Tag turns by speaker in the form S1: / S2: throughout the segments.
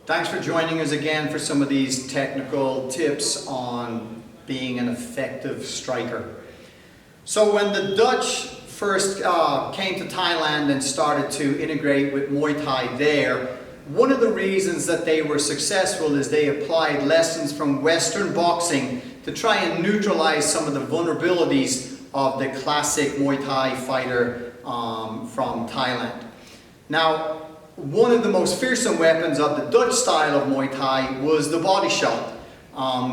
S1: Thanks for joining us again for some of these technical tips on being an effective striker. So when the Dutch first came to Thailand and started to integrate with Muay Thai there, one of the reasons that they were successful is they applied lessons from Western boxing to try and neutralize some of the vulnerabilities of the classic Muay Thai fighter from Thailand. Now, one of the most fearsome weapons of the Dutch style of Muay Thai was the body shot,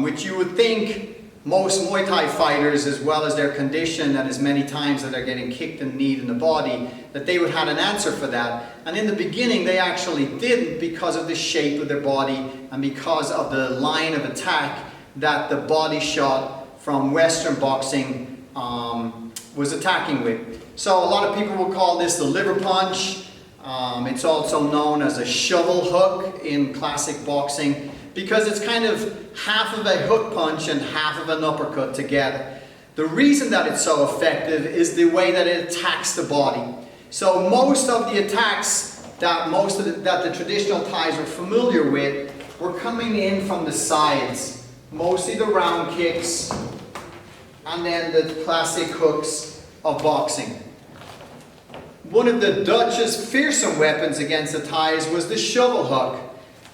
S1: which you would think most Muay Thai fighters, as well as their condition and as many times that they're getting kicked and kneed in the body, that they would have an answer for that. And in the beginning they actually didn't, because of the shape of their body and because of the line of attack that the body shot from Western boxing was attacking with. So a lot of people will call this the liver punch. It's also known as a shovel hook in classic boxing, because it's kind of half of a hook punch and half of an uppercut together. The reason that it's so effective is the way that it attacks the body. So most of the attacks that the traditional Thais were familiar with were coming in from the sides, mostly the round kicks and then the classic hooks of boxing. One of the Dutch's fearsome weapons against the Thais was the shovel hook.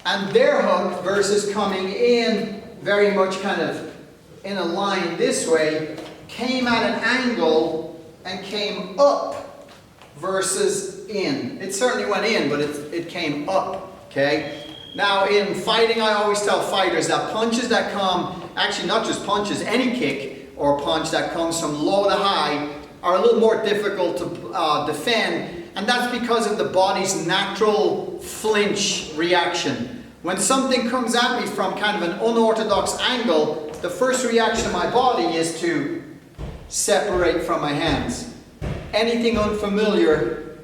S1: And their hook, versus coming in very much kind of in a line this way, came at an angle and came up versus in. It certainly went in, but it came up, okay? Now in fighting, I always tell fighters that punches that come, actually not just punches, any kick or punch that comes from low to high are a little more difficult to defend, and that's because of the body's natural flinch reaction. When something comes at me from kind of an unorthodox angle, the first reaction of my body is to separate from my hands. Anything unfamiliar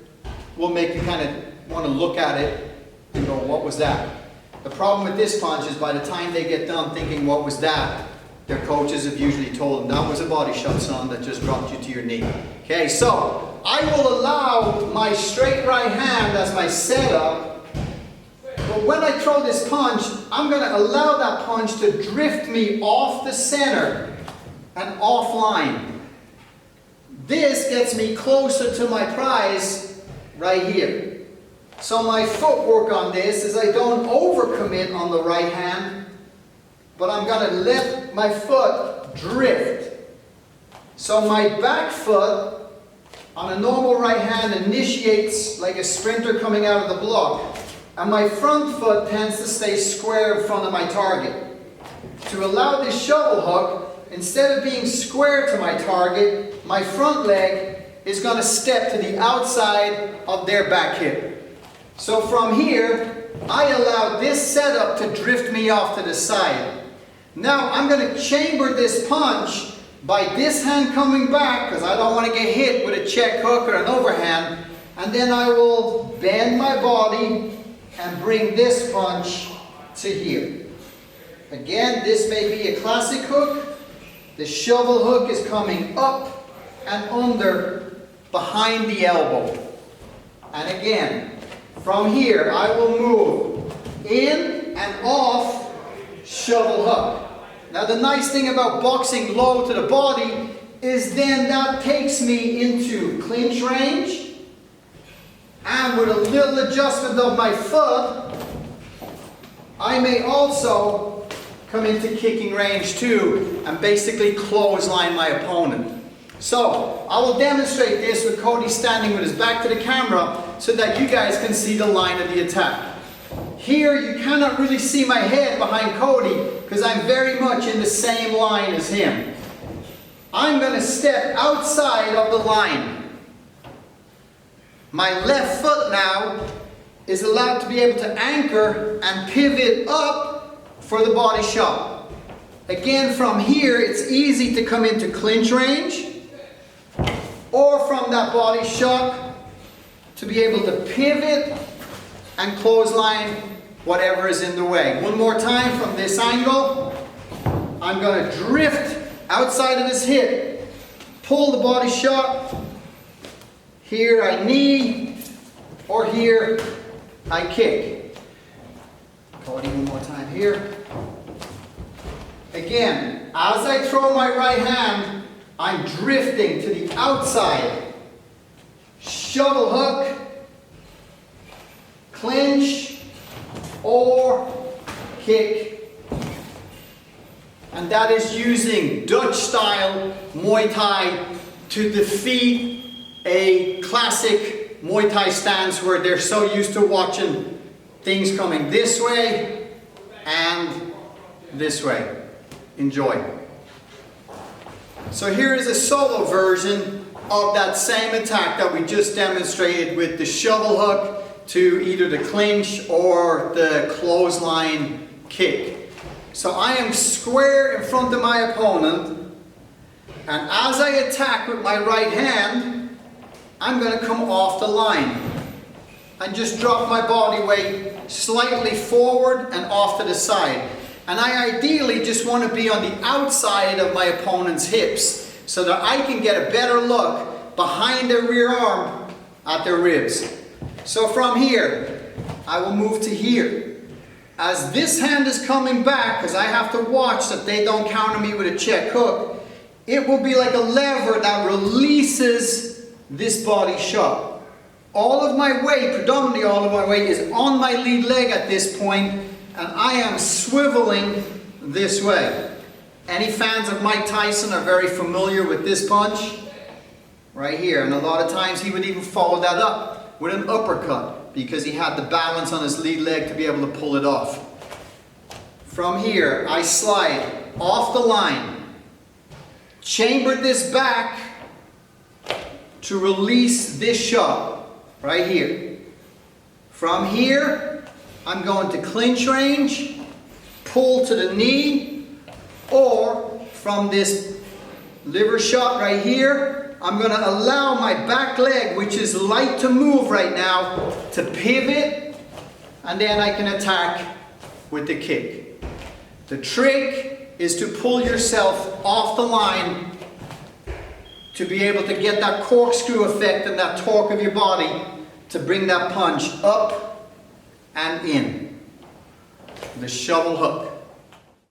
S1: will make you kind of want to look at it and go, what was that? The problem with this punch is by the time they get done thinking, what was that? Their coaches have usually told them, that was a body shot, son, that just dropped you to your knee. Okay, so I will allow my straight right hand as my setup, but when I throw this punch, I'm going to allow that punch to drift me off the center and offline. This gets me closer to my prize right here. So my footwork on this is I don't overcommit on the right hand, but I'm going to let my foot drift. So my back foot on a normal right hand initiates like a sprinter coming out of the block, and my front foot tends to stay square in front of my target. To allow this shovel hook, instead of being square to my target, my front leg is going to step to the outside of their back hip. So from here, I allow this setup to drift me off to the side. Now I'm going to chamber this punch by this hand coming back, because I don't want to get hit with a check hook or an overhand, and then I will bend my body and bring this punch to here. Again, this may be a classic hook. The shovel hook is coming up and under behind the elbow. And again, from here I will move in and off shovel hook. Now the nice thing about boxing low to the body is then that takes me into clinch range, and with a little adjustment of my foot, I may also come into kicking range too and basically clothesline my opponent. So I will demonstrate this with Cody standing with his back to the camera so that you guys can see the line of the attack. Here you cannot really see my head behind Cody because I'm very much in the same line as him. I'm going to step outside of the line. My left foot now is allowed to be able to anchor and pivot up for the body shot. Again, from here it's easy to come into clinch range, or from that body shot to be able to pivot and clothesline whatever is in the way. One more time from this angle. I'm going to drift outside of his hip, pull the body shot. Here I knee, or here I kick. Body one more time here. Again, as I throw my right hand, I'm drifting to the outside. Shovel hook, clinch, or kick. And that is using Dutch style Muay Thai to defeat a classic Muay Thai stance where they're so used to watching things coming this way and this way. Enjoy. So here is a solo version of that same attack that we just demonstrated with the shovel hook to either the clinch or the clothesline kick. So I am square in front of my opponent, and as I attack with my right hand, I'm going to come off the line and just drop my body weight slightly forward and off to the side. And I ideally just want to be on the outside of my opponent's hips so that I can get a better look behind their rear arm at their ribs. So from here, I will move to here. As this hand is coming back, because I have to watch that they don't counter me with a check hook, it will be like a lever that releases this body shot. All of my weight, predominantly all of my weight, is on my lead leg at this point, and I am swiveling this way. Any fans of Mike Tyson are very familiar with this punch right here, and a lot of times he would even follow that up with an uppercut because he had the balance on his lead leg to be able to pull it off. From here, I slide off the line, chamber this back to release this shot right here. From here, I'm going to clinch range, pull to the knee, or from this liver shot right here, I'm going to allow my back leg, which is light to move right now, to pivot, and then I can attack with the kick. The trick is to pull yourself off the line to be able to get that corkscrew effect and that torque of your body to bring that punch up and in. The shovel hook.